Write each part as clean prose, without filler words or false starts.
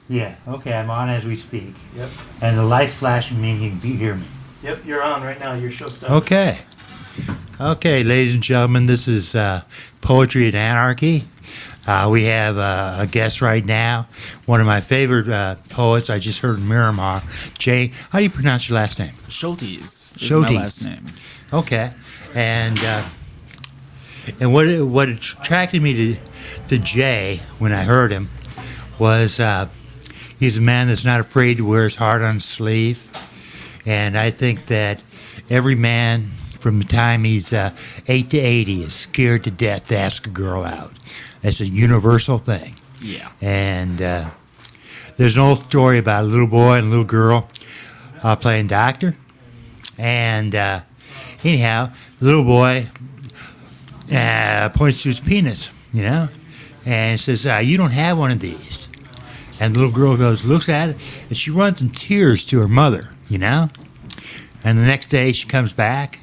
Yeah, okay, I'm on as we speak. Yep. And the light's flashing, meaning you can hear me. Yep, you're on right now. Your show stuff. Okay. Okay, ladies and gentlemen, this is Poetry and Anarchy. We have a guest right now, one of my favorite poets. I just heard Miramar. Jay, how do you pronounce your last name? Schultes is Schultes. my last name. Okay. And what attracted me to Jay when I heard him was he's a man that's not afraid to wear his heart on his sleeve. And I think that every man from the time he's 8 to 80 is scared to death to ask a girl out. That's a universal thing. Yeah. And there's an old story about a little boy and a little girl playing doctor. And anyhow, the little boy points to his penis, and says, you don't have one of these. And the little girl looks at it, and she runs in tears to her mother, And the next day she comes back,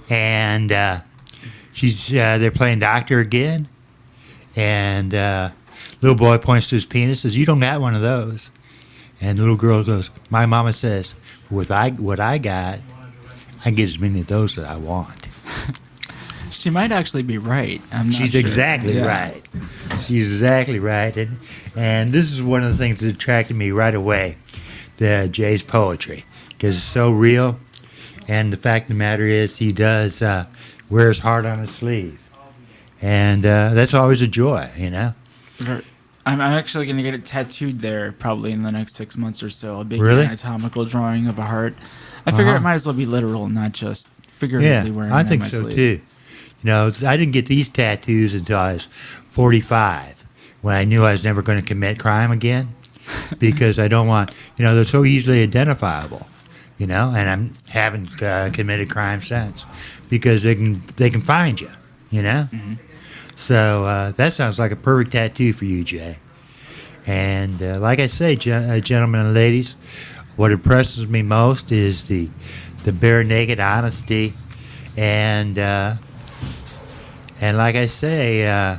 and they're playing doctor again. And little boy points to his penis, says, you don't got one of those. And the little girl goes, my mama says, what I got, I can get as many of those that I want. She might actually be right. She's sure. exactly right. She's exactly right. And this is one of the things that attracted me right away, Jay's poetry, because it's so real. And the fact of the matter is he does wear his heart on his sleeve. And that's always a joy, I'm actually going to get it tattooed there probably in the next 6 months or so. A big anatomical drawing of a heart. I figure it might as well be literal, not just figuratively wearing it on my sleeve. I think so too. I didn't get these tattoos until I was 45, when I knew I was never going to commit crime again, because I don't want, they're so easily identifiable, and I haven't committed crime since, because they can find you, Mm-hmm. So that sounds like a perfect tattoo for you, Jay. And like I say, gentlemen and ladies, what impresses me most is the bare naked honesty, and like I say,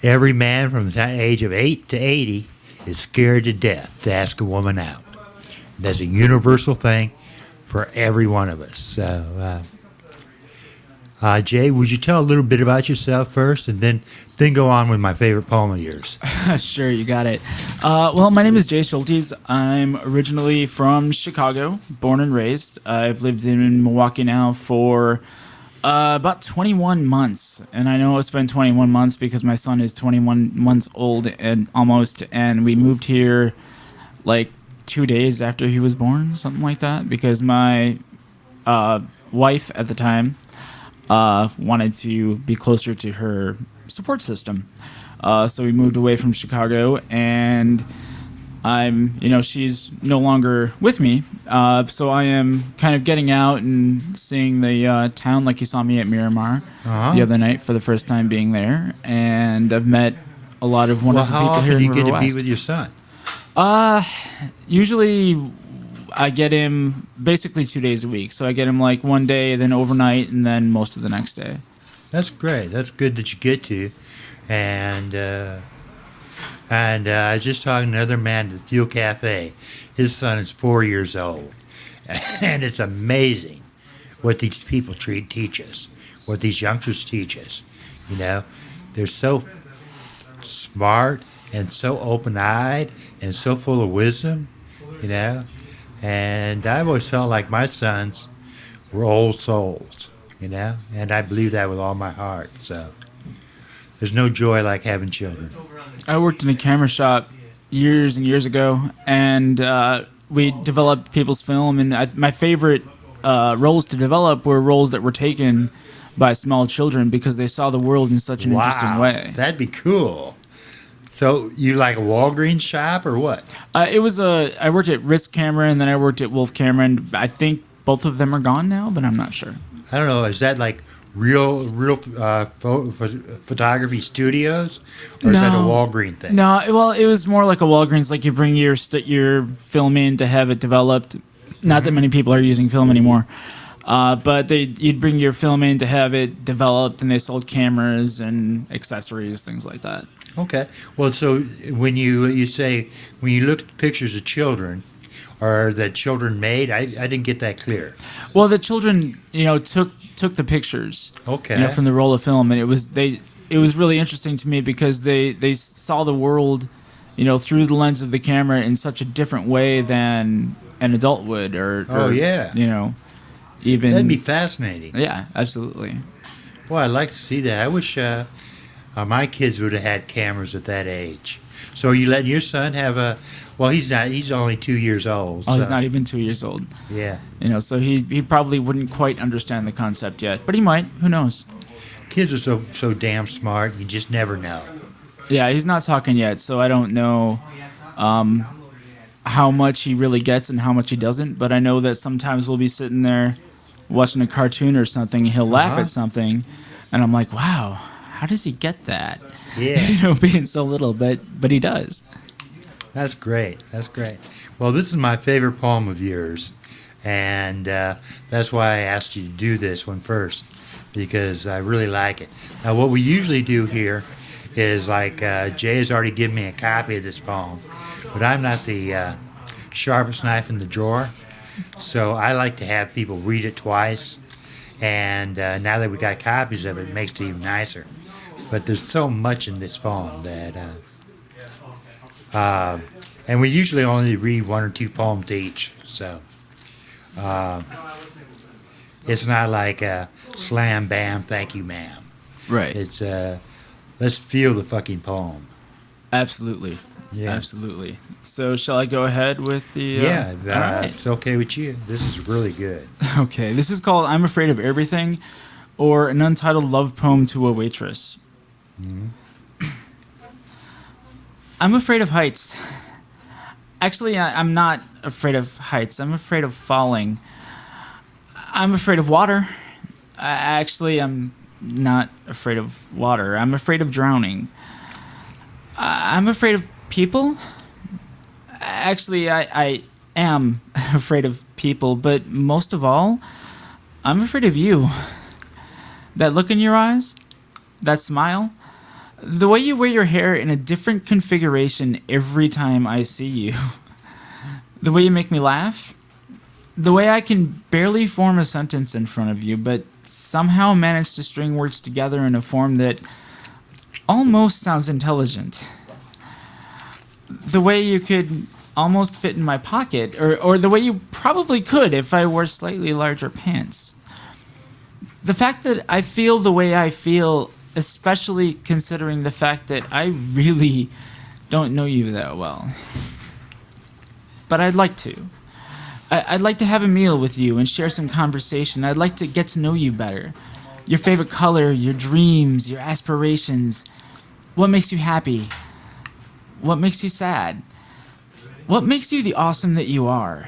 every man from the age of 8 to 80 is scared to death to ask a woman out. That's a universal thing for every one of us. So, Jay, would you tell a little bit about yourself first, and then go on with my favorite poem of yours? Sure, you got it. Well, my name is Jay Schultes. I'm originally from Chicago, born and raised. I've lived in Milwaukee now for about 21 months. And I know it's been 21 months because my son is 21 months old and almost, and we moved here like 2 days after he was born, something like that, because my wife at the time wanted to be closer to her support system. So we moved away from Chicago, and she's no longer with me. So I am kind of getting out and seeing the town, like you saw me at Miramar the other night for the first time being there. And I've met a lot of wonderful people here in River How often do you get to West. be with your son? Usually I get him basically 2 days a week. So I get him like one day, then overnight, and then most of the next day. That's great. That's good that you get to. And I was just talking to another man at the Fuel Cafe. His son is 4 years old. And it's amazing what these people teach us, what these youngsters teach us. They're so smart and so open-eyed and so full of wisdom, And I've always felt like my sons were old souls, and I believe that with all my heart. So there's no joy like having children. I worked in a camera shop years and years ago, and we developed people's film. And my favorite roles to develop were roles that were taken by small children because they saw the world in such an interesting way. That'd be cool. So you like a Walgreens shop or what? I worked at Risk Camera, and then I worked at Wolf Camera, and I think both of them are gone now, but I'm not sure. I don't know. Is that like real photography studios, or is that a Walgreens thing? No, well, it was more like a Walgreens. Like you bring your film in to have it developed. Not that many people are using film anymore. But you'd bring your film in to have it developed, and they sold cameras and accessories, things like that. Okay. Well, so when you say when you look at pictures of children, or that children made, I didn't get that clear. Well, the children, took the pictures, Okay. from the roll of film, and it was really interesting to me because they saw the world, through the lens of the camera in such a different way than an adult would, Oh, yeah. Even That'd be fascinating. yeah, absolutely. Well, I'd like to see that. I wish my kids would have had cameras at that age. So are you letting your son have a? Well, he's not. He's only 2 years old. Oh, he's so- not even 2 years old. Yeah. So he probably wouldn't quite understand the concept yet, but he might. Who knows? Kids are so damn smart. You just never know. Yeah, he's not talking yet, so I don't know how much he really gets and how much he doesn't. But I know that sometimes we'll be sitting there watching a cartoon or something, and he'll laugh at something, and I'm like, wow, how does he get that? Yeah. Being so little, but he does. That's great. That's great. Well, this is my favorite poem of yours, and that's why I asked you to do this one first, because I really like it. Now, what we usually do here is like Jay has already given me a copy of this poem, but I'm not the sharpest knife in the drawer, so I like to have people read it twice, and now that we got copies of it, it makes it even nicer. But there's so much in this poem that... and we usually only read 1 or 2 poems each, so it's not like a slam bam thank you ma'am. Right. It's let's feel the fucking poem. Absolutely. Yeah. Absolutely. So shall I go ahead with the? Yeah, all right. it's okay with you. This is really good. Okay. This is called "I'm Afraid of Everything," or an untitled love poem to a waitress. I'm afraid of heights. Actually, I'm not afraid of heights. I'm afraid of falling. I'm afraid of water. I'm not afraid of water. I'm afraid of drowning. I'm afraid of people. Actually, I am afraid of people, but most of all, I'm afraid of you. That look in your eyes, that smile, the way you wear your hair in a different configuration every time I see you, the way you make me laugh, the way I can barely form a sentence in front of you, but somehow manage to string words together in a form that almost sounds intelligent. The way you could almost fit in my pocket, or the way you probably could if I wore slightly larger pants. The fact that I feel the way I feel, especially considering the fact that I really don't know you that well. But I'd like to. I'd like to have a meal with you and share some conversation. I'd like to get to know you better. Your favorite color, your dreams, your aspirations. What makes you happy? What makes you sad? What makes you the awesome that you are?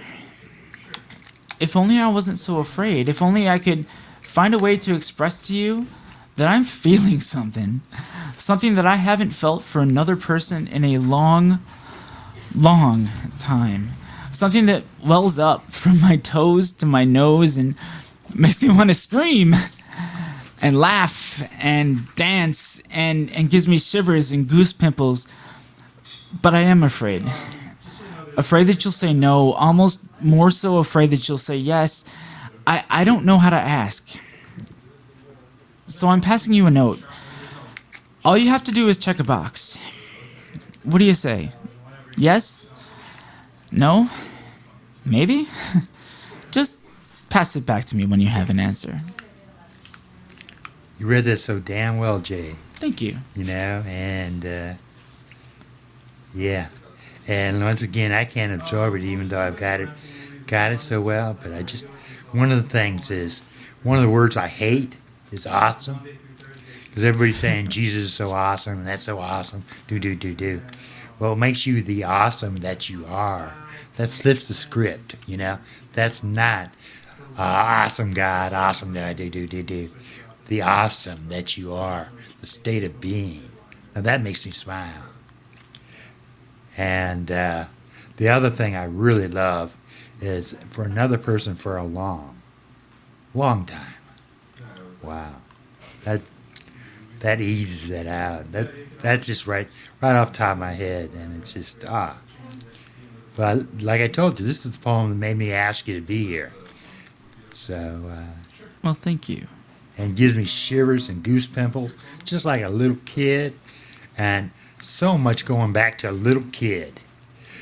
If only I wasn't so afraid. If only I could find a way to express to you that I'm feeling something. Something that I haven't felt for another person in a long, long time. Something that wells up from my toes to my nose and makes me want to scream and laugh and dance and gives me shivers and goose pimples. But I am afraid. Afraid that you'll say no, almost more so afraid that you'll say yes. I don't know how to ask. So I'm passing you a note. All you have to do is check a box. What do you say? Yes? No? Maybe? Just pass it back to me when you have an answer. You read this so damn well, Jay. Thank you. And yeah. And once again, I can't absorb it, even though I've got it so well. But one of the things is, one of the words I hate is awesome. Because everybody's saying Jesus is so awesome, and that's so awesome. Do. Well, it makes you the awesome that you are. That flips the script, That's not awesome God, awesome do. The awesome that you are, the state of being. Now that makes me smile. And the other thing I really love is for another person for a long. Long time. Wow. That that eases it out. That's just right off the top of my head, and it's just But like I told you, this is the poem that made me ask you to be here. So Well, thank you. and gives me shivers and goose pimples, just like a little kid, and so much going back to a little kid.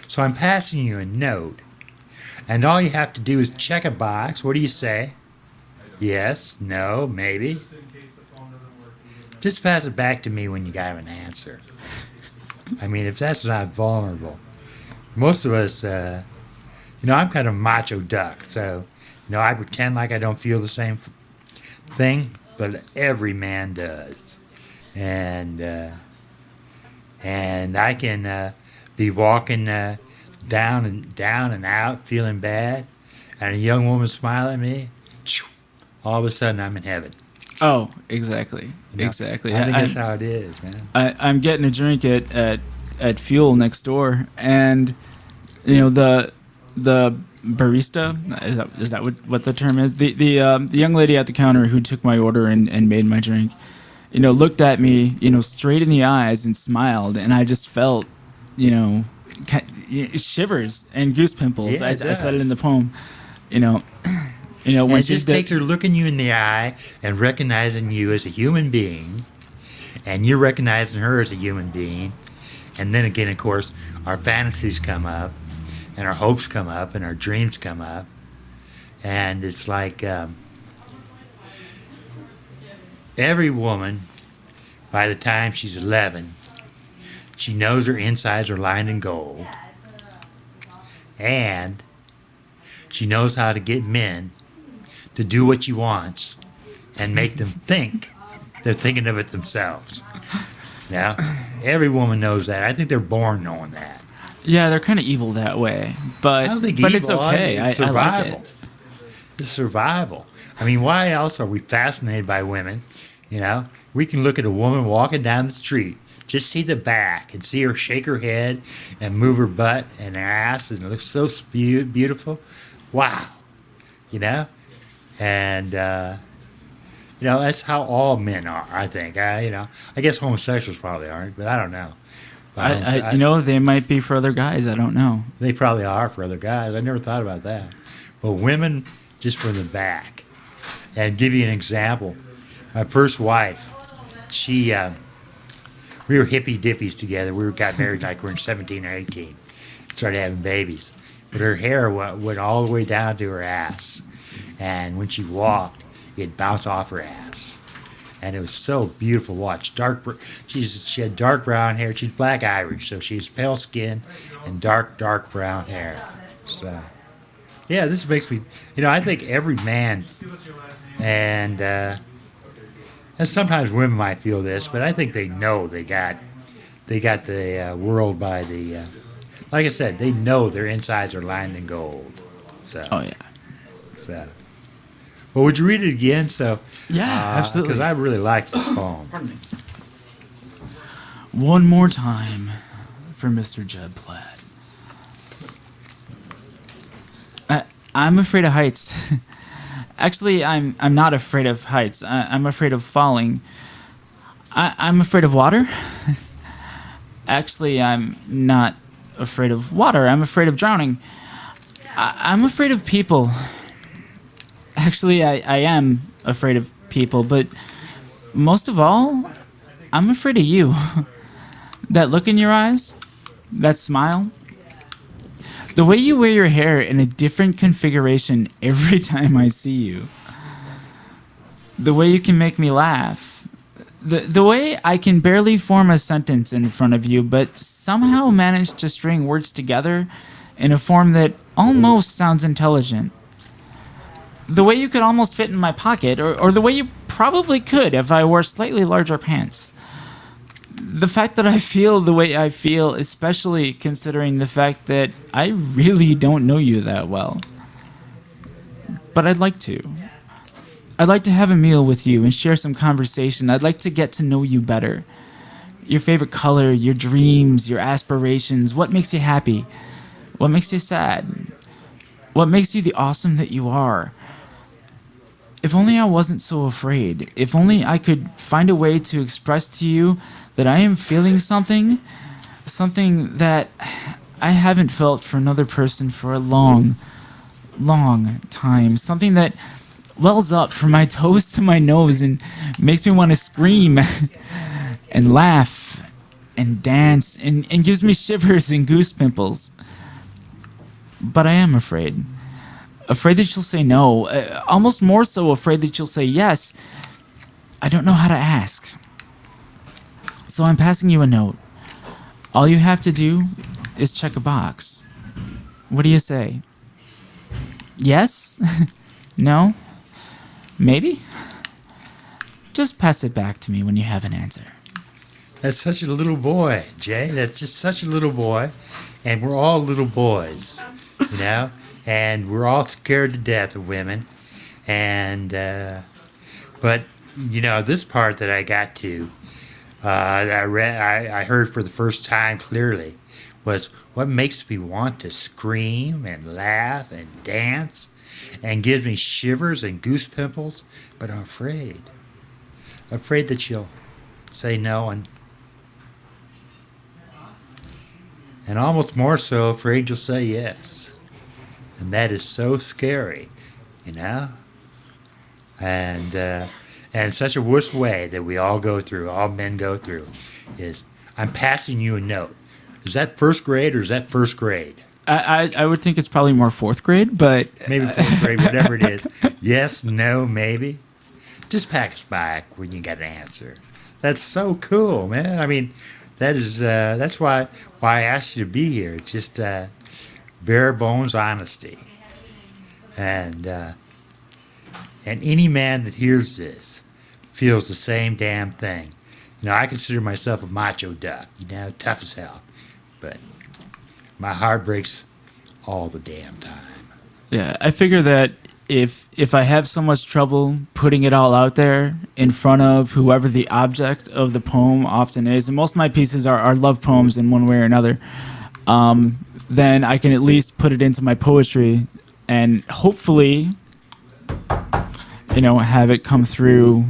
So I'm passing you a note, and all you have to do is check a box. What do you say? Yes, no, maybe. Just pass it back to me when you got an answer. I mean, if that's not vulnerable. Most of us, I'm kind of macho duck, so, I pretend like I don't feel the same thing, but every man does. And I can be walking down and out, feeling bad, and a young woman smile at me. All of a sudden, I'm in heaven. Oh, exactly. You know? Exactly. I think that's how it is, man. I'm getting a drink at Fuel next door, and the barista, is that what the term is? The young lady at the counter who took my order and made my drink, looked at me, straight in the eyes and smiled, and I just felt, shivers and goose pimples. Yeah, I it said it does. in the poem, when And it she just did- takes her looking you in the eye and recognizing you as a human being, and you're recognizing her as a human being. And then again, of course, our fantasies come up, and our hopes come up, and our dreams come up. And it's like every woman, by the time she's 11, she knows her insides are lined in gold. And she knows how to get men to do what she wants and make them think they're thinking of it themselves. Now, every woman knows that. I think they're born knowing that. Yeah, they're kind of evil that way, but I don't think it's evil, okay. it's I like survival. it. It's survival. I mean, why else are we fascinated by women? We can look at a woman walking down the street, just see the back and see her shake her head and move her butt and her ass, and it looks so beautiful. Wow. And that's how all men are, I think. I guess homosexuals probably aren't, but I don't know. They might be for other guys. I don't know. They probably are for other guys. I never thought about that. But women, just from the back. And give you an example. My first wife, we were hippie dippies together. We got married like we were 17 or 18. Started having babies. But her hair went all the way down to her ass. And when she walked, it'd bounce off her ass. And it was so beautiful to watch. She had dark brown hair. She's black Irish, so she's pale skin and dark brown hair. So, yeah, this makes me, I think every man, and sometimes women might feel this, but I think they know they got the world by the, like I said, they know their insides are lined in gold. So, Oh yeah. so. Well, would you read it again? So, Yeah, absolutely. Because I really like this poem. Pardon me. One more time for Mr. Jeb Platt. I'm afraid of heights. Actually, I'm not afraid of heights. I'm afraid of falling. I'm afraid of water. Actually, I'm not afraid of water. I'm afraid of drowning. I'm afraid of people. Actually, I am afraid of people, but most of all, I'm afraid of you. That look in your eyes, that smile, the way you wear your hair in a different configuration every time I see you, the way you can make me laugh, the way I can barely form a sentence in front of you, but somehow manage to string words together in a form that almost sounds intelligent. The way you could almost fit in my pocket, or the way you probably could if I wore slightly larger pants. The fact that I feel the way I feel, especially considering the fact that I really don't know you that well. But I'd like to. I'd like to have a meal with you and share some conversation. I'd like to get to know you better. Your favorite color, your dreams, your aspirations, what makes you happy, what makes you sad, what makes you the awesome that you are. if only I wasn't so afraid. If only I could find a way to express to you that I am feeling something, something that I haven't felt for another person for a long, long time. Something that wells up from my toes to my nose and makes me want to scream and laugh and dance and gives me shivers and goose pimples. But I am afraid. Afraid that you'll say no. Almost more so afraid that you'll say yes. I don't know how to ask. So I'm passing you a note. All you have to do is check a box. What do you say? Yes? No? Maybe? Just pass it back to me when you have an answer. That's such a little boy, Jay. That's just such a little boy. And we're all little boys, you know? And we're all scared to death of women. And, but, you know, this part that I got to, I heard for the first time clearly was what makes me want to scream and laugh and dance and gives me shivers and goose pimples, but I'm afraid. Afraid that you'll say no and almost more so afraid you'll say yes. And that is so scary, you know? And such a worst way that we all go through, all men go through, is I'm passing you a note. Is that first grade or is that first grade? I would think it's probably more fourth grade, but Maybe fourth grade, whatever it is. Yes, no, maybe. Just pack us back when you get an answer. That's so cool, man. I mean, that's why I asked you to be here. It's just bare bones honesty, and any man that hears this feels the same damn thing. You know, I consider myself a macho duck. You know, tough as hell, but my heart breaks all the damn time. yeah, I figure that if I have so much trouble putting it all out there in front of whoever the object of the poem often is, and most of my pieces are love poems in one way or another, then I can at least put it into my poetry and hopefully, you know, have it come through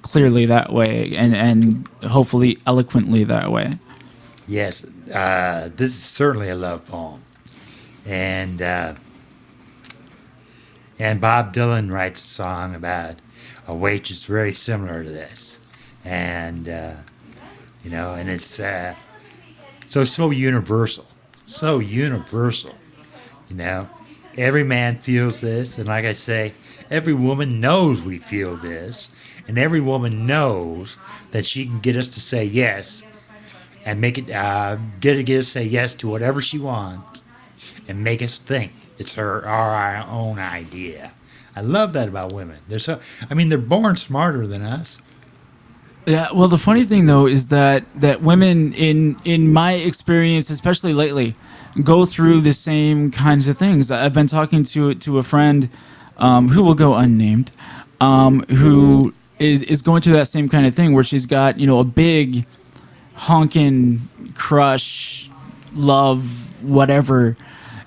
clearly that way and hopefully eloquently that way. Yes, this is certainly a love poem, and Bob Dylan writes a song about a waitress very similar to this, and you know, and it's so universal, you know. Every man feels this, and like I say, every woman knows we feel this, and every woman knows that she can get us to say yes, and make it get us to say yes to whatever she wants, and make us think it's our own idea. I love that about women. They're born smarter than us. Yeah, well, the funny thing though is that women, in my experience, especially lately, go through the same kinds of things. I've been talking to a friend who will go unnamed, who is going through that same kind of thing where she's got, you know, a big honking crush, love, whatever,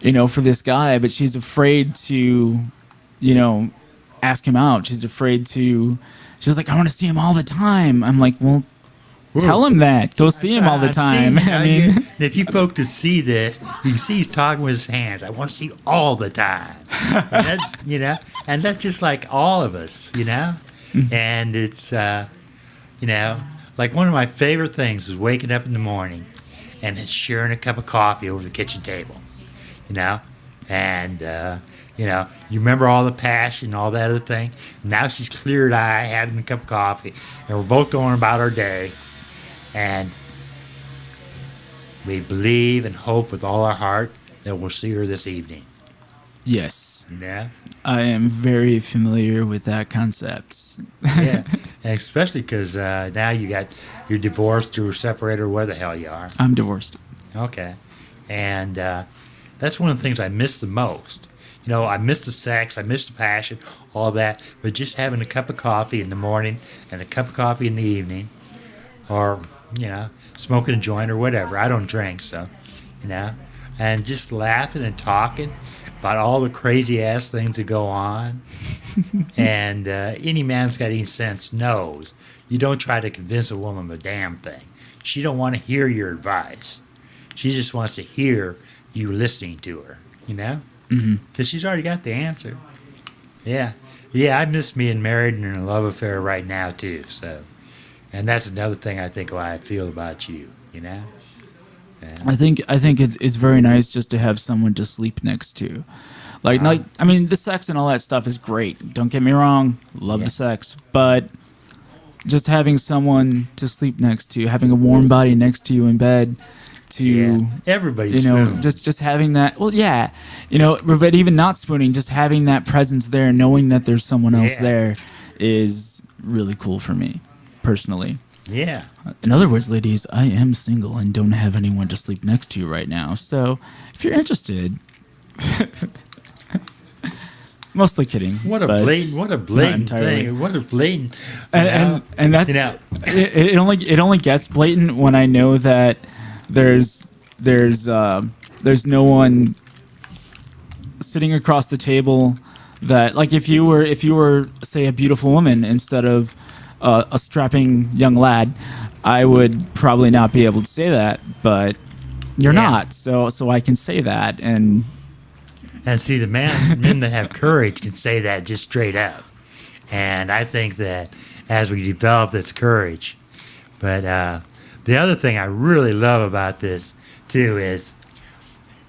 you know, for this guy, but she's afraid to, you know, ask him out. She's like, I want to see him all the time. I'm like, well, tell him that. Go see him all the time. I mean, if you folks could see this, you can see he's talking with his hands. I want to see all the time. And that, you know, and that's just like all of us, you know. And it's, you know, like one of my favorite things is waking up in the morning and sharing a cup of coffee over the kitchen table, you know, and you know, you remember all the passion, all that other thing. Now she's clear-eyed, having a cup of coffee, and we're both going about our day. And we believe and hope with all our heart that we'll see her this evening. yes, Yeah, I am very familiar with that concept. yeah, and especially because now you're divorced or separated or where the hell you are. I'm divorced. Okay, and that's one of the things I miss the most. You know, I miss the sex, I miss the passion, all that, but just having a cup of coffee in the morning and a cup of coffee in the evening, or, you know, smoking a joint or whatever. I don't drink, so, you know, and just laughing and talking about all the crazy ass things that go on. And any man that's got any sense knows you don't try to convince a woman of a damn thing. She don't want to hear your advice. She just wants to hear you listening to her, you know? Because she's already got the answer. Yeah. Yeah, I miss being married and in a love affair right now, too. So, and that's another thing I think why I feel about you, you know? Yeah. I think it's very nice just to have someone to sleep next to. Like I mean, the sex and all that stuff is great. Don't get me wrong, love the sex, but just having someone to sleep next to, having a warm body next to you in bed, to Everybody's you know, spoons. just having that. Well, yeah, you know, but even not spooning, just having that presence there, knowing that there's someone else Yeah. there, is really cool for me, personally. Yeah. In other words, ladies, I am single and don't have anyone to sleep next to right now. So, if you're interested, mostly kidding. What a but- blatant entirely. thing. What a blatant. and that you know, it only gets blatant when I know that there's no one sitting across the table that, like, if you were say a beautiful woman instead of a strapping young lad, I would probably not be able to say that, but you're Yeah. not, so I can say that. And And see, the men that have courage can say that just straight up. And I think that as we develop this courage, but the other thing I really love about this too is,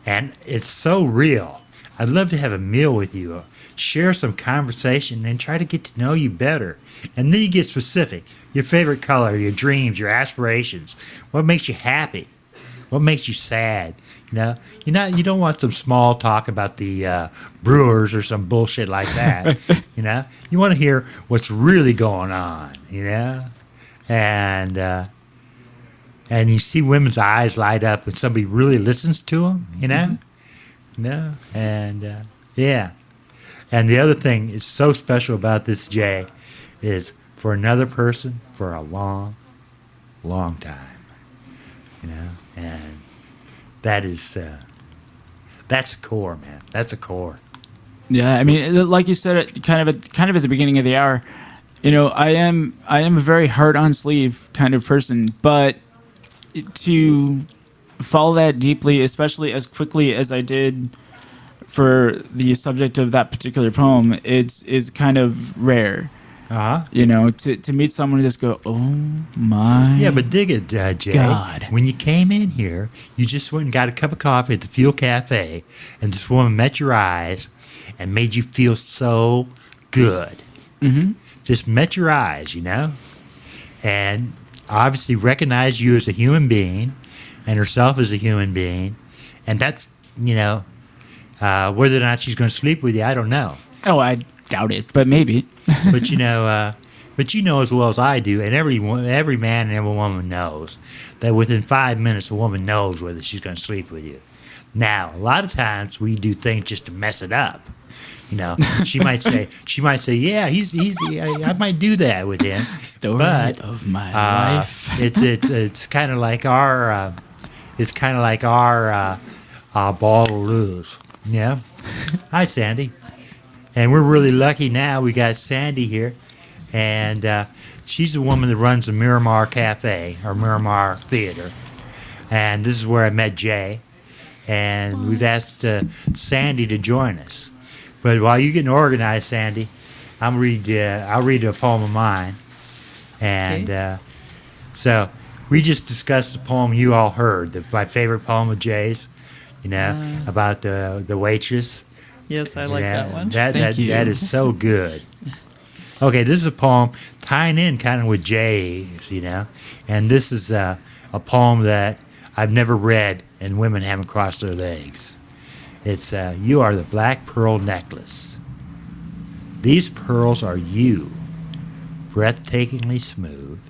and it's so real. I'd love to have a meal with you, share some conversation, and try to get to know you better. And then you get specific. Your favorite color, your dreams, your aspirations. What makes you happy? What makes you sad? You don't want some small talk about the Brewers or some bullshit like that. You want to hear what's really going on. And you see women's eyes light up when somebody really listens to them. And yeah. And the other thing is so special about this, Jay, is for another person for a long, long time. And that is that's a core, man. That's a core. yeah, I mean, like you said, kind of at the beginning of the hour, I am a very hard on sleeve kind of person, but to follow that deeply, especially as quickly as I did for the subject of that particular poem, is kind of rare. To meet someone and just go, oh my. Yeah, but dig it, Jay. God. When you came in here, you just went and got a cup of coffee at the Fuel Cafe, and this woman met your eyes and made you feel so good. Mm-hmm. Just met your eyes, and obviously recognized you as a human being and herself as a human being. And that's, whether or not she's going to sleep with you, I don't know. Oh, I doubt it, but maybe. But as well as I do, and every man and every woman knows that within 5 minutes, a woman knows whether she's going to sleep with you. Now, a lot of times we do things just to mess it up. She might say, yeah, I might do that with him. Story But, of my life. It's kind of like our ball to lose. Yeah. Hi, Sandy. And we're really lucky now. We got Sandy here, and she's the woman that runs the Miramar Cafe or Miramar Theater. And this is where I met Jay. And we've asked Sandy to join us. But while you're getting organized, Sandy, I'll read a poem of mine. And so we just discussed the poem you all heard, my favorite poem of Jay's, about the waitress. Yes, I like that one. Thank you. That is so good. Okay, this is a poem tying in kind of with Jay's, and this is a poem that I've never read and women haven't crossed their legs. It's You Are the Black Pearl Necklace. These pearls are you, breathtakingly smooth,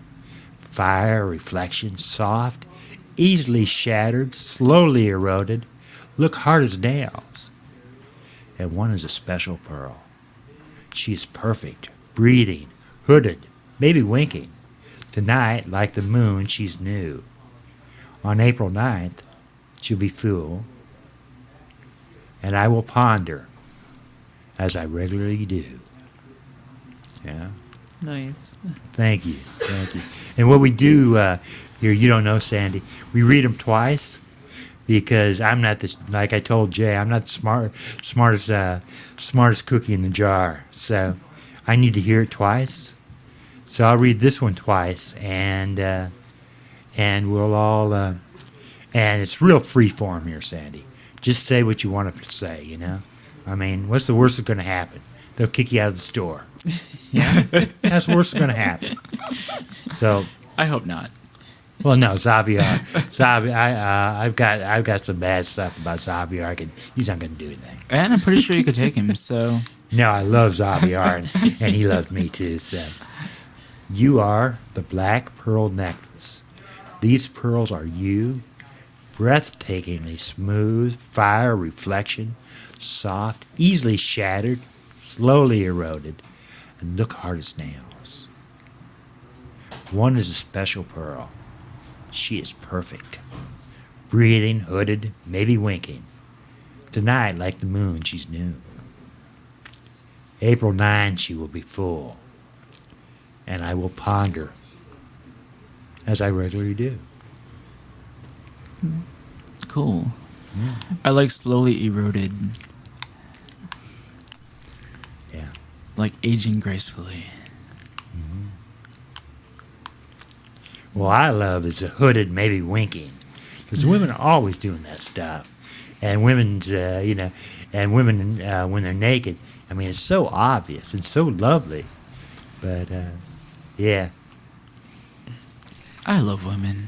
fire reflection soft, easily shattered, slowly eroded, look hard as nails. And one is a special pearl. She is perfect, breathing, hooded, maybe winking. Tonight, like the moon, she's new. On April 9th, she'll be full. and I will ponder as I regularly do. Yeah. Nice. Thank you. Thank you. And what we do here, you don't know, Sandy, we read them twice because I'm not the, like I told Jay, I'm not the smartest cookie in the jar. So I need to hear it twice. So I'll read this one twice, and we'll all, and it's real free form here, Sandy. Just say what you want to say, you know? I mean, what's the worst that's going to happen? They'll kick you out of the store. Yeah, that's the worst that's going to happen. So, I hope not. well, no, Xavier. I've got some bad stuff about Xavier. He's not going to do anything. And I'm pretty sure you could take him, so. No, I love Xavier, and he loves me too. So, you are the black pearl necklace. These pearls are you, breathtakingly smooth, fire reflection, soft, easily shattered, slowly eroded, and look hard as nails. One is a special pearl. She is perfect. Breathing, hooded, maybe winking. Tonight, like the moon, she's new. April 9, she will be full. And I will ponder, as I regularly do. Cool. Yeah. I like slowly eroded, Yeah. like aging gracefully. Well, I love is a hooded, maybe winking, because women are always doing that stuff, and women's, and women when they're naked, I mean, it's so obvious and so lovely, but yeah. I love women.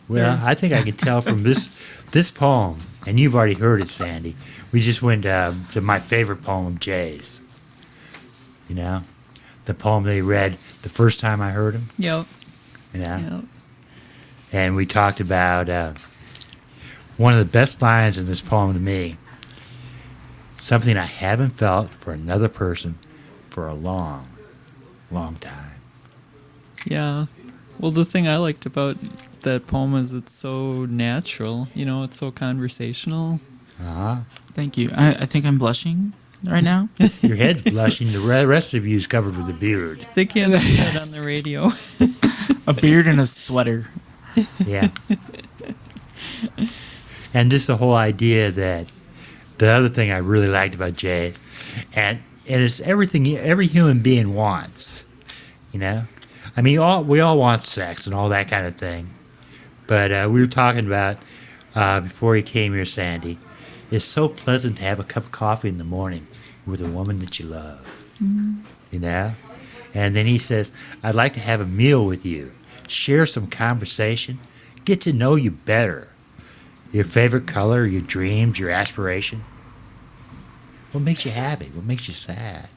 Well, I think I can tell from this poem, and you've already heard it, Sandy. We just went to my favorite poem of Jay's. You know, the poem they read the first time I heard him. Yep. You know. Yep. And we talked about one of the best lines in this poem to me. Something I haven't felt for another person for a long, long time. Yeah. Well, the thing I liked about that poem is it's so natural. You know, it's so conversational. Uh-huh. Thank you. I think I'm blushing right now. Your head's blushing. The rest of you is covered with a beard. They can't see that on the radio. A beard and a sweater. Yeah. And just the whole idea that the other thing I really liked about Jay, and it's everything every human being wants, you know? I mean, we all want sex and all that kind of thing. But we were talking about, before you came here, Sandy, it's so pleasant to have a cup of coffee in the morning with a woman that you love, you know? And then he says, I'd like to have a meal with you, share some conversation, get to know you better. Your favorite color, your dreams, your aspiration. What makes you happy? What makes you sad?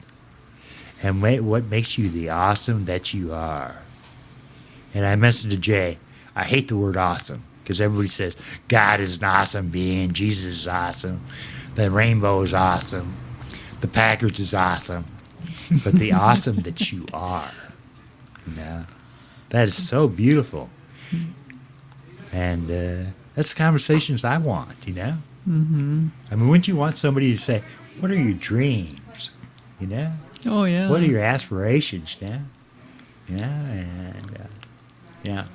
And what makes you the awesome that you are? And I mentioned to Jay, I hate the word awesome because everybody says God is an awesome being, Jesus is awesome, the rainbow is awesome, the Packers is awesome, but the awesome that you are, you know, that is so beautiful. And that's the conversations I want, you know? Mm-hmm. I mean, wouldn't you want somebody to say, what are your dreams, you know? Oh, yeah. What are your aspirations, you know? And, yeah.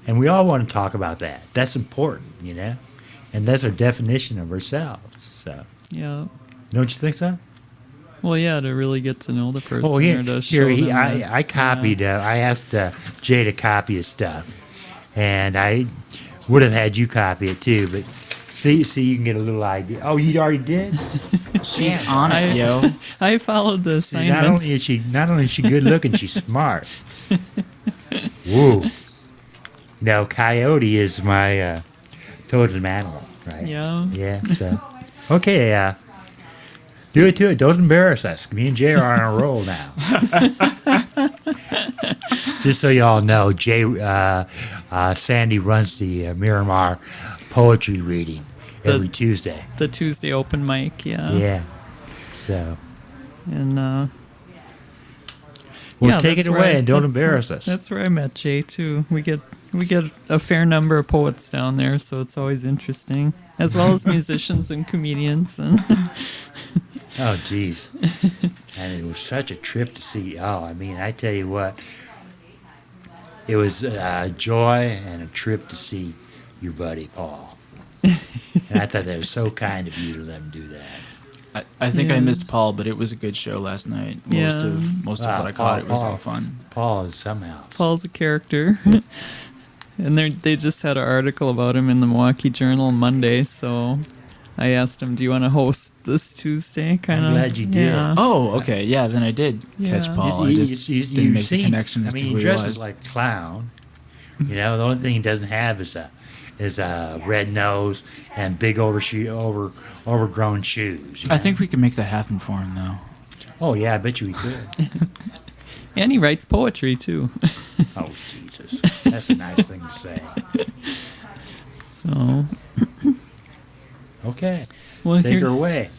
And we all want to talk about that. That's important, you know? And that's our definition of ourselves, so. Yeah. Don't you think so? Well, yeah, to really get to know the person. Oh, here, or to show them that, I copied, I asked Jay to copy his stuff. And I would have had you copy it too, but see, you can get a little idea. Oh, you already did? She's on it, yo. I followed the See, not assignments. only is she good looking, she's smart. Woo. Now, Coyote is my totem animal, right? Yeah. Yeah, so. Okay, do it to it. Don't embarrass us. Me and Jay are on a roll now. Just so y'all know, Sandy runs the Miramar poetry reading every Tuesday. The Tuesday open mic, yeah. Yeah. So. And Well, Yeah, take it that's where away I- and don't that's where- embarrass us. That's where I met Jay too. We get a fair number of poets down there, so it's always interesting, as well as musicians and comedians. And Oh, geez. And it was such a trip to see. Oh, I mean, I tell you what, it was a joy and a trip to see your buddy Paul. And I thought that was so kind of you to let him do that. I think I Yeah. missed Paul, but it was a good show last night. Most Yeah. of what I caught, it was all fun. Paul is somehow. Paul's a character. And they just had an article about him in the Milwaukee Journal Monday, so I asked him, "Do you want to host this Tuesday?" Kind of. glad you did. Yeah. Oh, okay, yeah. Then I did catch Yeah. Paul. I just didn't make the connection as to I mean, who he he dresses was. like a clown. You know, the only thing he doesn't have is a red nose and big overgrown shoes. you I know? think we can make that happen for him, though. Oh yeah, I bet you we could. And he writes poetry too. Oh Jesus, that's a nice thing to say. So, Okay, well, take her away.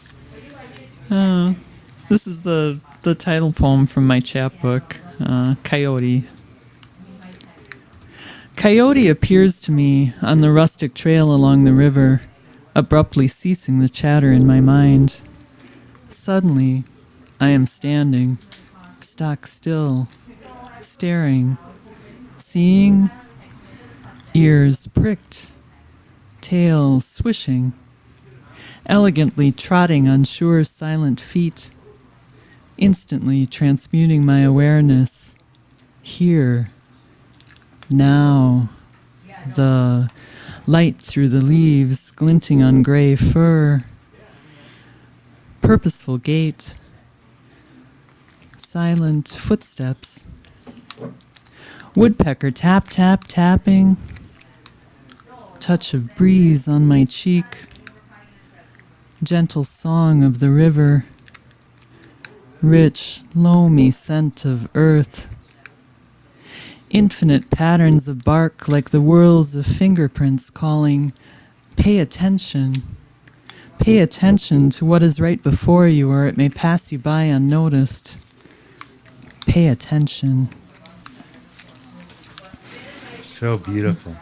this is the title poem from my chapbook, Coyote. Coyote appears to me on the rustic trail along the river, abruptly ceasing the chatter in my mind. Suddenly, I am standing, stock still, staring, seeing, ears pricked, tail swishing, elegantly trotting on sure silent feet, instantly transmuting my awareness. Here, now, the light through the leaves glinting on gray fur, purposeful gait, silent footsteps, woodpecker tap tap tapping, touch of breeze on my cheek, gentle song of the river, rich, loamy scent of earth, infinite patterns of bark like the whirls of fingerprints calling, pay attention. Pay attention to what is right before you, or it may pass you by unnoticed. Pay attention. So beautiful.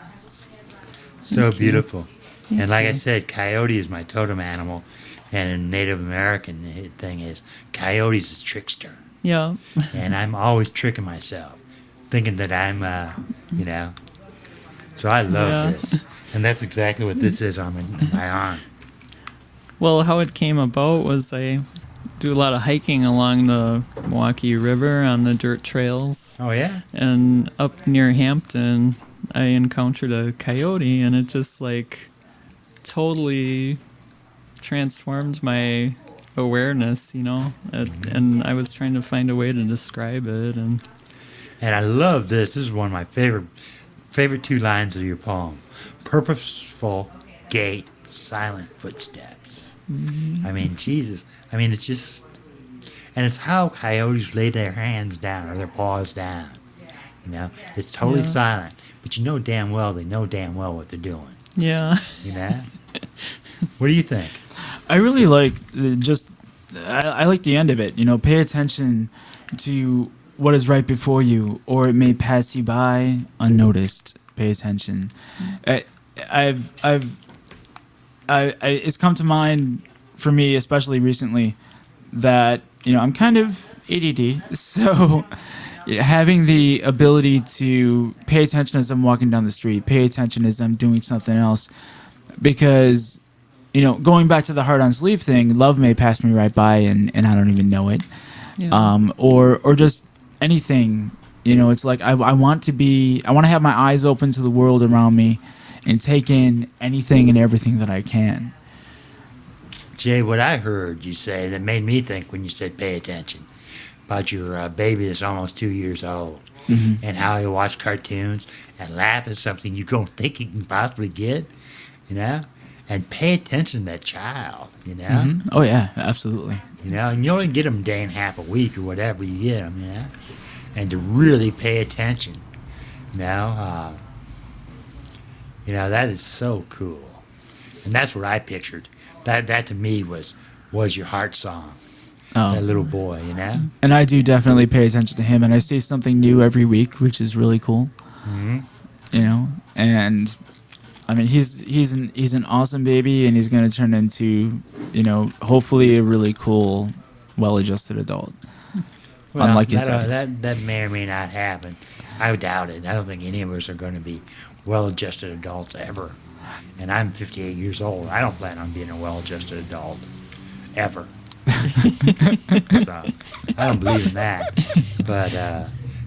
So beautiful. And like I said, coyote is my totem animal. And a Native American thing is, coyote's a trickster. Yeah. And I'm always tricking myself, thinking that I'm, you know. So I love Yeah. this. And that's exactly what this is on my arm. Well, how it came about was I do a lot of hiking along the Milwaukee River on the dirt trails. Oh, yeah? And up near Hampton, I encountered a coyote, and it just like totally transformed my awareness, you know. And I was trying to find a way to describe it, and And I love this. This is one of my favorite two lines of your poem. Purposeful gait, silent footsteps. I mean, Jesus. I mean, it's just, and it's how coyotes lay their hands down or their paws down. You know, it's totally Yeah. silent, but you know damn well they know damn well what they're doing. yeah. You know. What do you think? I really like I like the end of it. You know, pay attention to what is right before you, or it may pass you by unnoticed. Pay attention. It's come to mind for me, especially recently, that I'm kind of ADD, so having the ability to pay attention as I'm walking down the street, pay attention as I'm doing something else, because going back to the heart on sleeve thing, love may pass me right by and I don't even know it. Yeah. Or just anything. It's like I want to have my eyes open to the world around me and take in anything and everything that I can. Jay, what I heard you say that made me think when you said pay attention about your baby that's almost 2 years old, and how he watch cartoons and laugh at something you don't think he can possibly get, and pay attention to that child, Oh yeah, absolutely. and you only get them a day and a half a week or whatever you get them, and to really pay attention, that is so cool, and that's what I pictured. That to me was your heart song, Oh. that little boy, you know. And I do definitely pay attention to him, and I see something new every week, which is really cool. Hmm. You know, and I mean, he's an awesome baby, and he's going to turn into, you know, hopefully a really cool, well-adjusted adult. Well, Unlike his that, daddy. that may or may not happen. I doubt it. I don't think any of us are going to be well-adjusted adults ever. And I'm 58 years old. I don't plan on being a well-adjusted adult ever. So I don't believe in that. But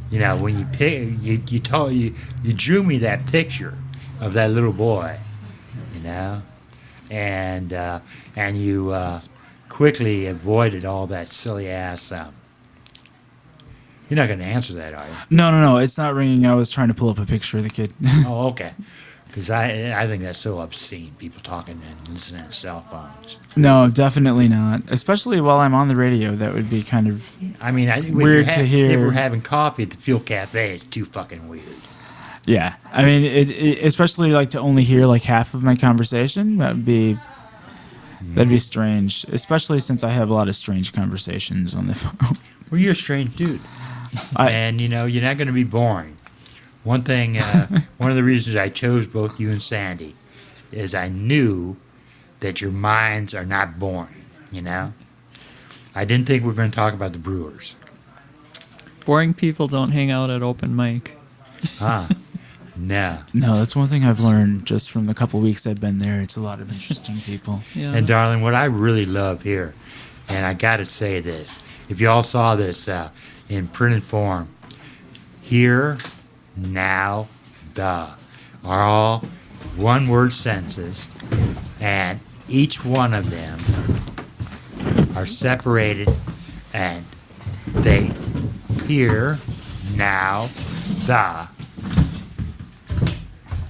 you know, when you drew me that picture of that little boy, you know, and you quickly avoided all that silly ass. You're not going to answer that, are you? No, it's not ringing. I was trying to pull up a picture of the kid. Oh, okay. Because I think that's so obscene. People talking and listening to cell phones. No, definitely not. Especially while I'm on the radio, that would be kind of I mean, Weird to hear. If we're having coffee at the Fuel Cafe, it's too fucking weird. yeah. I mean, it especially like to only hear like half of my conversation. That'd be strange. Especially since I have a lot of strange conversations on the phone. Well, you're a strange dude, and you know you're not going to be boring. One thing, one of the reasons I chose both you and Sandy, is I knew that your minds are not boring. You know, I didn't think we were going to talk about the Brewers. Boring people don't hang out at open mic. Huh? No. No, that's one thing I've learned just from the couple weeks I've been there. It's a lot of interesting people. Yeah. And darling, what I really love here, and I got to say this, if you all saw this in printed form, here, now, the are all one-word sentences, and each one of them are separated, and they here, now, the.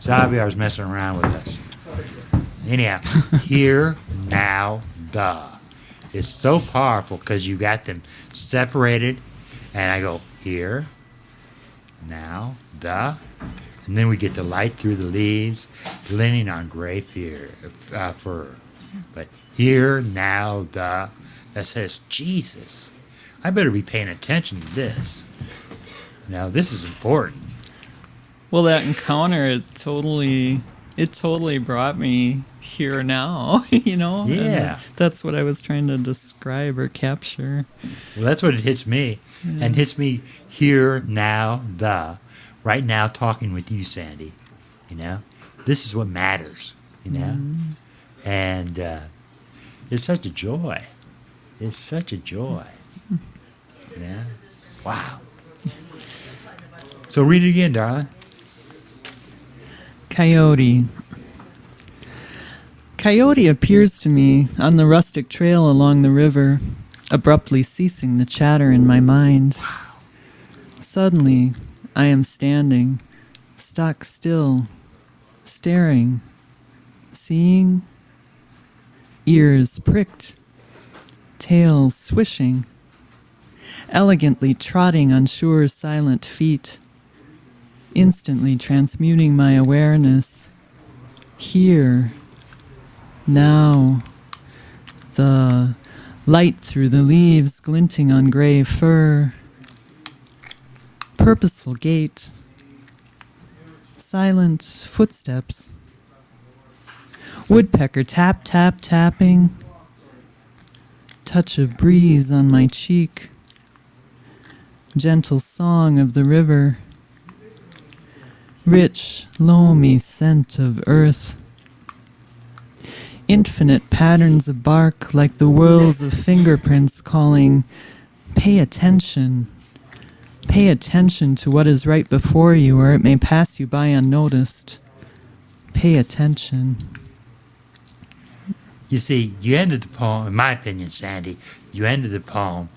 Xavier's messing around with us. Anyhow, here, now, the. It's so powerful because you got them separated, and I go here, now, the, and then we get the light through the leaves, glinting on gray fur. But here, now, the, that says, Jesus, I better be paying attention to this. Now, this is important. Well, that encounter, it totally brought me here now, you know? And Yeah. that's what I was trying to describe or capture. Well, that's what it hits me. And hits me here, now, the. Right now, talking with you, Sandy. You know? This is what matters. You know? And it's such a joy. It's such a joy. Yeah? Wow. So read it again, darling. Coyote. Coyote appears to me on the rustic trail along the river, abruptly ceasing the chatter in my mind. Suddenly, I am standing, stock still, staring, seeing, ears pricked, tail swishing, elegantly trotting on sure silent feet, instantly transmuting my awareness. Here, now, the light through the leaves glinting on gray fur, purposeful gait, silent footsteps, woodpecker tap tap tapping, touch of breeze on my cheek, gentle song of the river, rich, loamy scent of earth, infinite patterns of bark like the whirls of fingerprints calling, pay attention. Pay attention to what is right before you, or it may pass you by unnoticed. Pay attention. You see, you ended the poem, in my opinion, Sandy, you ended the poem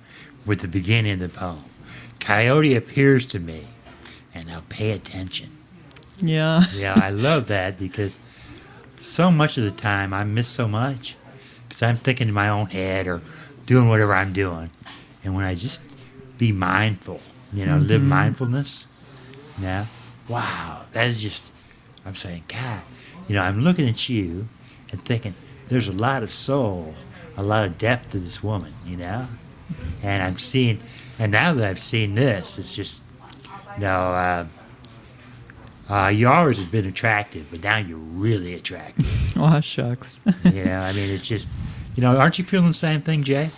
with the beginning of the poem. Coyote appears to me, and now pay attention. Yeah. Yeah, I love that because so much of the time I miss so much because I'm thinking in my own head or doing whatever I'm doing. And when I just be mindful, you know, live mindfulness, yeah, wow, that is just, I'm saying, God, you know, I'm looking at you and thinking there's a lot of soul, a lot of depth to this woman, you know? And and now that I've seen this, it's just, you know, you always have been attractive, but now you're really attractive. Oh, shucks. You know, I mean, it's just, you know, aren't you feeling the same thing, Jay?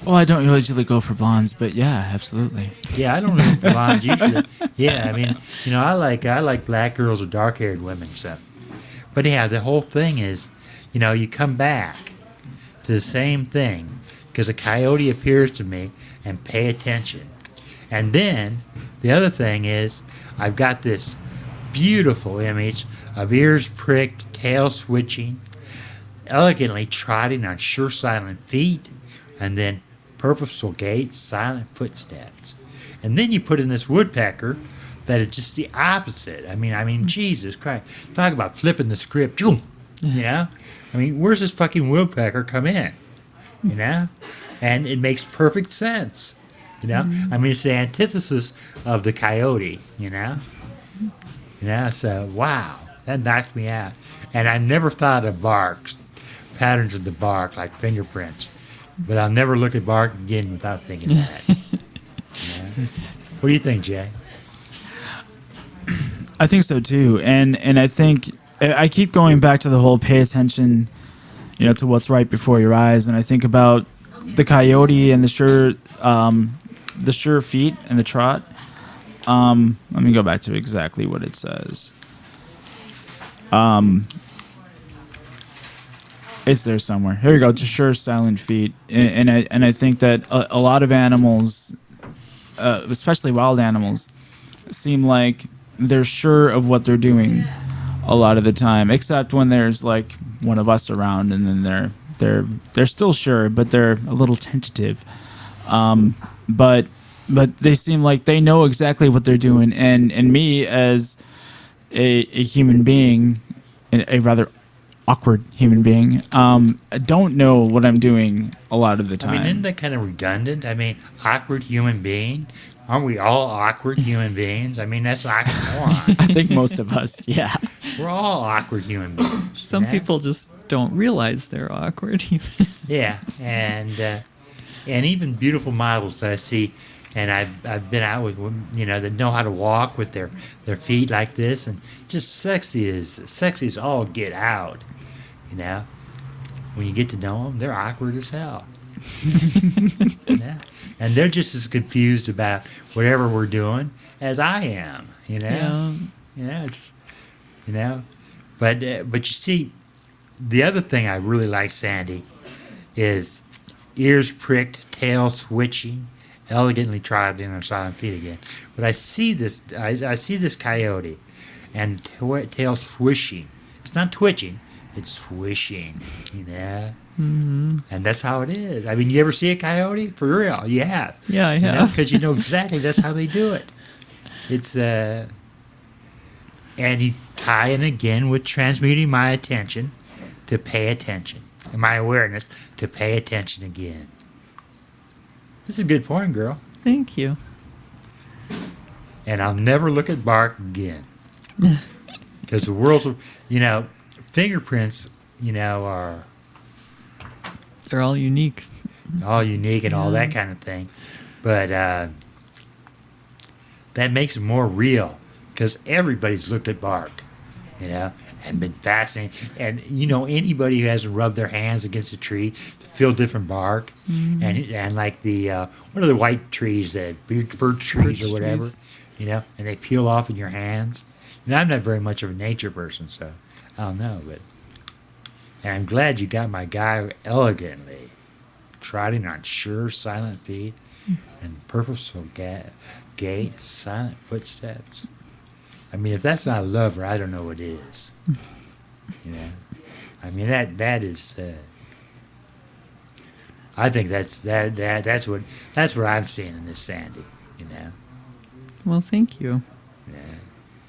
Well, I don't usually go for blondes, but yeah, absolutely. Yeah, I don't know blondes usually. Yeah, I mean, you know, I like black girls or dark-haired women. So, but yeah, the whole thing is, you know, you come back to the same thing because a coyote appears to me and pay attention. And then the other thing is, I've got this beautiful image of ears pricked, tail switching, elegantly trotting on sure silent feet, and then purposeful gait, silent footsteps. And then you put in this woodpecker that is just the opposite. I mean, Jesus Christ. Talk about flipping the script. You know? I mean, where's this fucking woodpecker come in? You know? And it makes perfect sense. You know? I mean, it's the antithesis of the coyote, you know? You know, so, wow. That knocked me out. And I never thought of barks, patterns of the bark, like fingerprints. But I'll never look at bark again without thinking that. Yeah. What do you think, Jay? I think so too, and I think I keep going back to the whole pay attention, you know, to what's right before your eyes, and I think about the coyote and the sure feet and the trot. Let me go back to exactly what it says. It's there somewhere. Here we go. To sure silent feet, and I think that a lot of animals, especially wild animals, seem like they're sure of what they're doing a lot of the time, except when there's like one of us around, and then they're still sure, but they're a little tentative. But they seem like they know exactly what they're doing, and me as a human being, a rather awkward human being, don't know what I'm doing a lot of the time. I mean, isn't that kind of redundant? I mean, awkward human being? Aren't we all awkward human beings? I mean, that's oxymoron. I think most of us, yeah. We're all awkward human beings. Some you know? people just don't realize they're awkward. Yeah, and even beautiful models that I see, and I've been out with women, you know, that know how to walk with their feet like this, and just sexy as all get out, you know. When you get to know them, they're awkward as hell. You know? And they're just as confused about whatever we're doing as I am, you know. Yeah. You know, it's, you know, but you see, the other thing I really like, Sandy, is ears pricked, tail switching, elegantly trotting on silent feet again. But I see this coyote, and tail swishing. It's not twitching, it's swishing, you know. Mm-hmm. And that's how it is. I mean, you ever see a coyote? For real, you have. Yeah, I have. Because you know exactly that's how they do it. It's and you tie in again with transmuting my attention to pay attention, and my awareness to pay attention again. This is a good point, girl. Thank you. And I'll never look at bark again. Because the world's, you know, fingerprints, you know, are They're all unique. all unique and all that kind of thing. But that makes it more real because everybody's looked at bark, you know, and been fascinated. And, you know, anybody who hasn't rubbed their hands against a tree to feel different bark, and like the, what are the white trees, the birch trees or whatever, trees. you know, and they peel off in your hands. And I'm not very much of a nature person, so I don't know, but. And I'm glad you got my guy elegantly trotting on sure, silent feet and purposeful gait, silent footsteps. I mean, if that's not a lover, I don't know what is. You know, I mean that is. I think that's what I'm seeing in this Sandy. You know. Well, thank you. Yeah.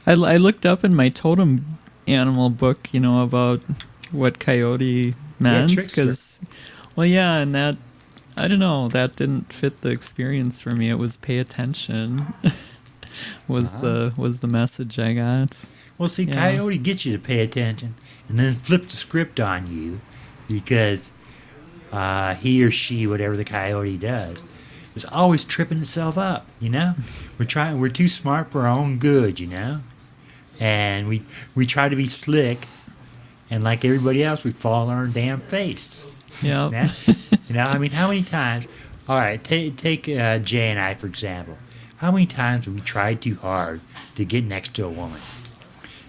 I looked up in my totem animal book, you know, about what coyote meant, trickster. because, well, yeah, and that, I don't know, that didn't fit the experience for me. It was pay attention. was the message I got. Well, see, Yeah. coyote gets you to pay attention, and then flip the script on you, because he or she, whatever the coyote does, is always tripping itself up. We're too smart for our own good. And we try to be slick, and like everybody else, we fall on our damn face. Yeah. I mean, how many times? All right, take Jay and I for example. How many times have we tried too hard to get next to a woman,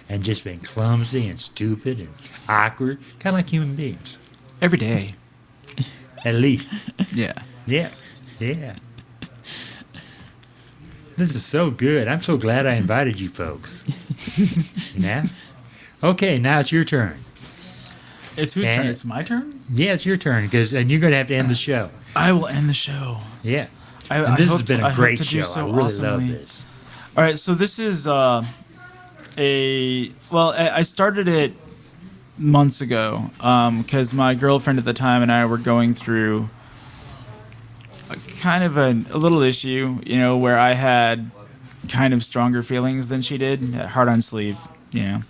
and just been clumsy and stupid and awkward, kind of like human beings? Every day. At least. Yeah. Yeah. This is so good. I'm so glad I invited you folks. Okay, now it's your turn. It's whose turn? It's my turn? Yeah, it's your turn, and you're going to have to end the show. I will end the show. Yeah. I This hope has been to- I a hope great to do show. so I really awesomely. love this. All right, so this is I started it months ago because my girlfriend at the time and I were going through kind of a little issue, where I had kind of stronger feelings than she did, hard on sleeve, Man,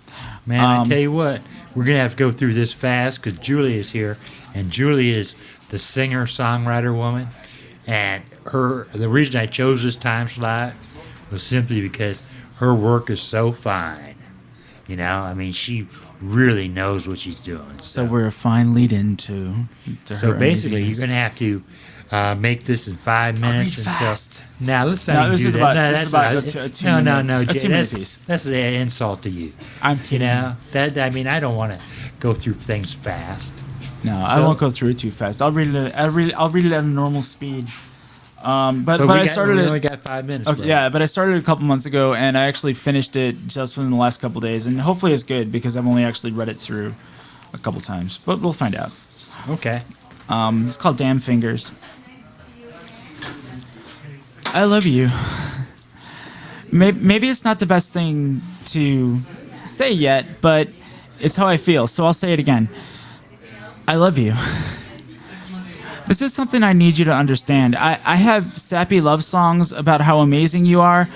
I Um, tell you what, we're going to have to go through this fast because Julie is here, and Julie is the singer-songwriter woman, and the reason I chose this time slot was simply because her work is so fine. I mean, she really knows what she's doing. So we're a fine lead into to So her basically, amazingness. you're going to have to make this in 5 minutes. read and fast. So, now, let's No, not this do is that. about- No, this that's is about not- a two no, minute- a Jay, 2 minute that's, piece. that's an insult to you. I'm kidding. I mean, I don't want to go through things fast. No, I So- won't go through it too fast. I'll read it. I'll read it at a normal speed. But we I started we it. only got 5 minutes. Okay, bro. yeah, but I started it a couple months ago, and I actually finished it just within the last couple days, and hopefully it's good because I've only actually read it through a couple times, but we'll find out. Okay. It's called Damn Fingers. I love you. Maybe it's not the best thing to say yet, but it's how I feel, so I'll say it again. I love you. This is something I need you to understand. I have sappy love songs about how amazing you are,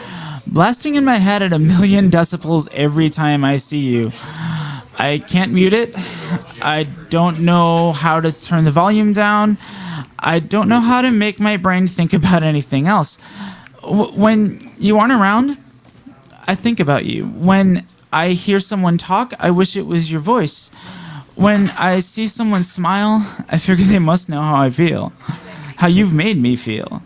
blasting in my head at 1,000,000 decibels every time I see you. I can't mute it. I don't know how to turn the volume down. I don't know how to make my brain think about anything else. When you aren't around, I think about you. When I hear someone talk, I wish it was your voice. When I see someone smile, I figure they must know how I feel, how you've made me feel.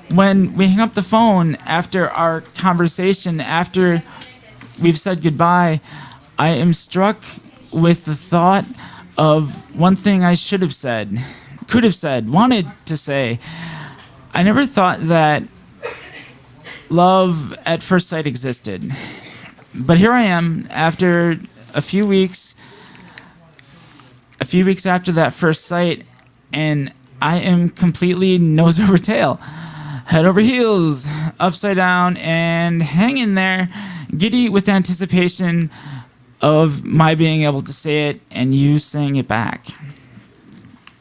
When we hang up the phone after our conversation, after we've said goodbye, I am struck with the thought of one thing I should have said, could have said, wanted to say. I never thought that love at first sight existed. But here I am after a few weeks after that first sight, and I am completely nose over tail, head over heels, upside down, and hanging there, giddy with anticipation of my being able to say it and you saying it back.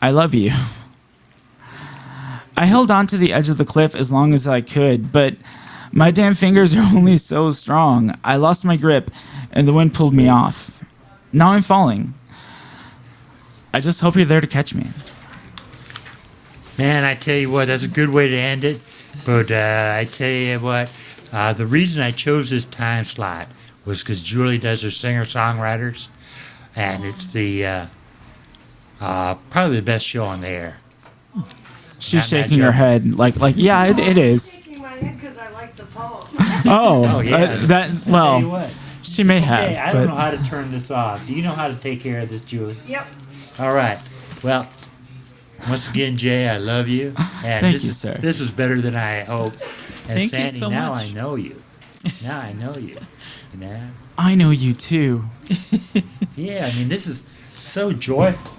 I love you. I held on to the edge of the cliff as long as I could, but my damn fingers are only so strong. I lost my grip, and the wind pulled me off. Now I'm falling. I just hope you're there to catch me. Man, I tell you what, that's a good way to end it. But I tell you what, the reason I chose this time slot was because Julie does her singer-songwriters, and it's the probably the best show on the air. She's Not shaking her joking. head like yeah, it is. Shaking my head because I like the poem. Oh, yeah. that Tell you well, what. she may Hey, have, I don't know but how to turn this off. Do you know how to take care of this, Julie? Yep. All right. Well, once again, Jay, I love you. And Thank this, you, sir. This was better than I hoped. And Thank you Sandy, so now much. I know you. Now I know you. You know? I know you too. Yeah, I mean, this is so joyful.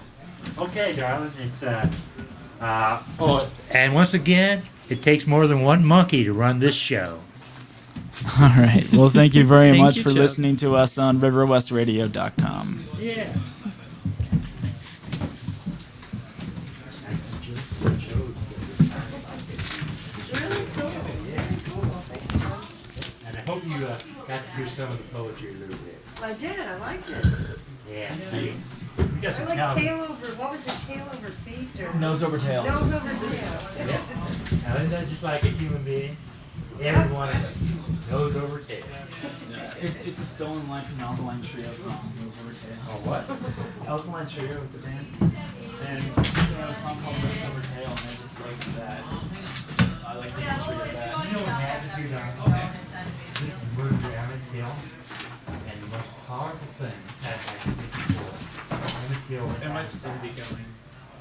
Okay, darling, it's and once again, it takes more than one monkey to run this show. All right. Well, thank you very Thank much you, for Chuck. listening to us on riverwestradio.com. Yeah. And I hope you got to hear some of the poetry a little bit. I did. I liked it. Yeah. We got I some like cow. tail over, what was it, tail over feet or? Nose over tail. Nose over tail. Now, isn't that just like a human being? Every one of us. Nose over tail. Yeah, it's a stolen line from the Alkaline Trio song, Nose Over Tail. Oh, what? Alkaline Trio, it's a band. And they have a song called Nose Over Tail, and I just like that. I like the imagery of that. You know what happens here, Don? This is where your Emmett Till, and the most powerful thing is that I can get before. Emmett Till went It down might still south. be going.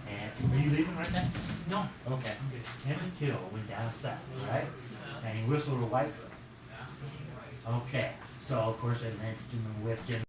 And are you leaving right now? No. Okay. Emmett Till went down south, right? And he whistled a white. Okay. So of course they lynched him and whipped him.